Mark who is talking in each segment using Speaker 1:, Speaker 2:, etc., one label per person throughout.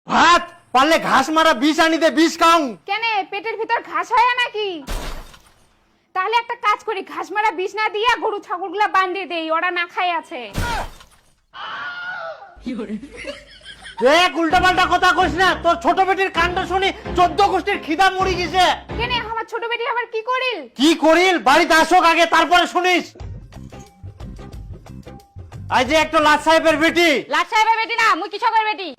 Speaker 1: ভাত পারলে ঘাস মারা বিষ আনি দে, বিষ খাও।
Speaker 2: কেন পেটের ভিতর ঘাস হয় নাকি? তাহলে একটা কাজ করি, ঘাস মারা বিষ না দিয়া গরু ছাগলগুলা বান্ধিয়ে দেই, ওরা না খাই আছে।
Speaker 1: দেখ উল্টাপাল্টা কথা কইস না, তোর ছোট বেটির কাণ্ড শুনি 14 গোষ্ঠীর খিদা মরি গেছে।
Speaker 2: কেন আমার ছোট বেটি আবার কি করিল?
Speaker 1: কি করিল বাড়িতে আসুক আগে, তারপরে শুনিস। আজ যে একটা লাট সাহেবের বেটি।
Speaker 2: লাট সাহেবের বেটি না, মুই কৃষকের বেটি।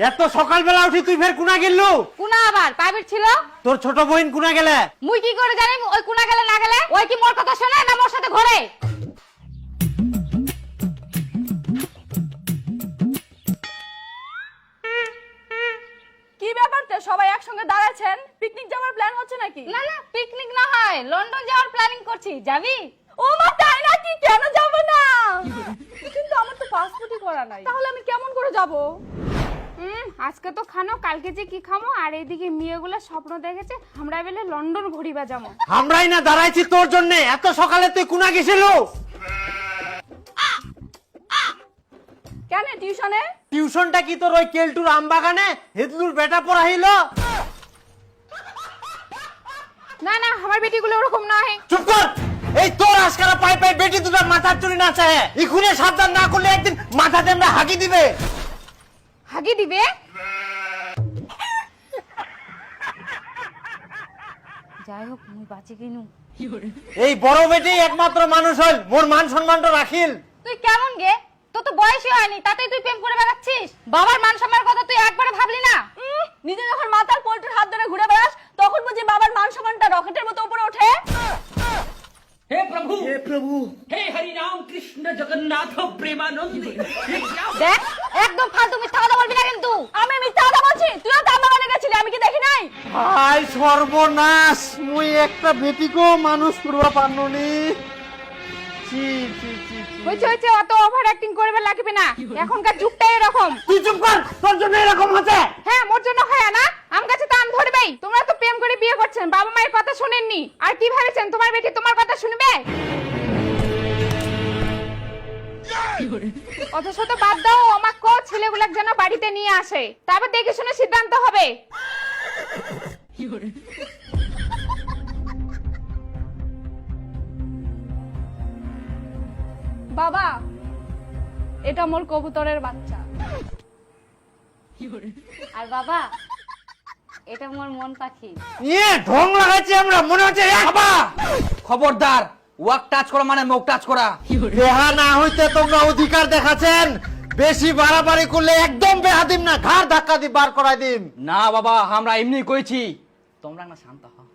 Speaker 1: এত সকালবেলা উঠি তুই ফের কুনা গেললু?
Speaker 2: কুনা আবার প্রাইভেট ছিল।
Speaker 1: তোর ছোট বোন কুনা গেলে?
Speaker 2: মুই কি করে জানি ওই কুনা গেলে না গেলে? ওই কি মোর কথা শোনে না মোর সাথে ঘোরে?
Speaker 3: কি ব্যাপার তো সবাই একসঙ্গে দাঁড়াচ্ছেন? পিকনিক যাওয়ার প্ল্যান হচ্ছে নাকি?
Speaker 2: না না, পিকনিক না হয়, লন্ডন যাওয়ার প্ল্যানিং করছি। যাবি?
Speaker 3: ও মা, তাই নাকি? কেন যাব না? কিন্তু আমার তো পাসপোর্টই করা নাই, তাহলে আমি কেমন করে যাব?
Speaker 2: আজকে তো খানো, কালকে যে কি খামো। আর এইদিকে মেয়েগুলা স্বপ্ন দেখেছে আমরা বেলে লন্ডন ঘুরিবা যাবো।
Speaker 1: আমরাই না দাঁড়াইছি তোর জন্য। এত সকালে তুই কুনা গেছিল?
Speaker 3: কেন টিউশনে?
Speaker 1: টিউশনটা কি তোর ওই কেলটুর আমবাগানে হেদলুর বেটা পড়াইল?
Speaker 2: না না, আমার বেটিগুলো ওরকম নয়।
Speaker 1: চুপ কর। এই তোর আজকারা পাই পাই বেটি দুটো মাথার চুরি না চায়, ইখুনে সাবধান না করলে একদিন মাথাতে আমরা হাগি দিবে।
Speaker 2: হাগি দিবে? যাই হোক, মুই বাঁচি কিনু।
Speaker 1: এই বড় বেটি একমাত্র মানুষ হল, মোর মান সম্মানটা রাখিল।
Speaker 2: তুই কেমন গে? তোর তো বয়সই হয়নি, তাতেই তুই প্রেম করে বেড়াচ্ছিস। বাবার মান সম্মানের কথা তুই একবারে ভাবলি না?
Speaker 3: নিজে যখন মাথার পোল্ট্রির হাত ধরে ঘুরে বেড়াস, তখন বুঝি বাবার মান সম্মানটা রকেটের মতো উপরে ওঠে।
Speaker 4: हे प्रभु हे हरि राम कृष्ण जगन्नाथ प्रेमानंद।
Speaker 2: দেখ, একদম ফালতু মিথ্যা কথা বলবি না কিন্তু।
Speaker 3: আমি মিথ্যা কথা বলছি? তুইও তো আমার গেছিলি, আমি কি দেখি নাই?
Speaker 1: হাই সর্বনাশ, মুই একটা বেটিকো মানুষ করবা পারনুনি। চি চি চি চি।
Speaker 2: হইছে হইছে, অত ওভার অ্যাক্টিং করবে লাগবে না, এখনকার যুগটাই এরকম।
Speaker 1: তুই চুপ কর, তোর জন্য এরকম হচ্ছে।
Speaker 2: হ্যাঁ, মোর জন্য হয় না, আম গাছে তো আম ধরবেই। তোমরা তো প্রেম করে বিয়ে করছেন, বাবা মায়ের কথা শুনেননি। আর কি ভেবেছেন তোমার বেটি তোমার কথা শুনবে? অথচ তো বাদ দাও, আমাকে কো ছেলেগুলাক যেন বাড়িতে নিয়ে আসে, তারপর দেখে শুনে সিদ্ধান্ত হবে।
Speaker 3: বাবা, এটা মোর কবুতরের বাচ্চা।
Speaker 2: আর বাবা, এটা মোর মন পাখি।
Speaker 1: নিয়ে ঢং লাগাইছি আমরা, মনে হচ্ছে বাবা।
Speaker 4: খবরদার, ওয়াক টাচ করা মানে মুখ টাচ করা।
Speaker 1: দেহা না হইতে তোমরা অধিকার দেখাচ্ছেন, বেশি বাড়াবাড়ি করলে একদম বেহাদিম না, ঘাড় ধাক্কা দিয়ে বার করাই দিম।
Speaker 4: না বাবা, আমরা এমনি কইছি, তোমরা না শান্ত হও।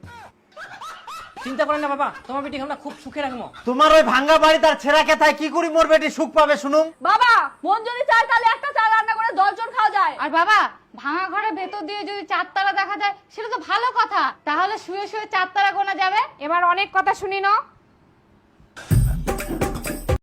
Speaker 4: চিন্তা করেন না বাবা, তোমার বেটি আমরা খুব সুখে রাখবো।
Speaker 1: তোমার ওই ভাঙ্গা বাড়ি তার ছেঁড়া কেথায় কি করি মোর বেটি সুখ পাবে শুনুম?
Speaker 3: বাবা, মন যদি চায় তাহলে একটা চা রান্না করে 10 জন খাওয়া যায়।
Speaker 2: আর বাবা, ভাঙা ঘরের ভেতর দিয়ে যদি চারতারা দেখা যায় সেটা তো ভালো কথা, তাহলে শুয়ে শুয়ে চারতারা গোনা যাবে। এবার অনেক কথা শুনি না,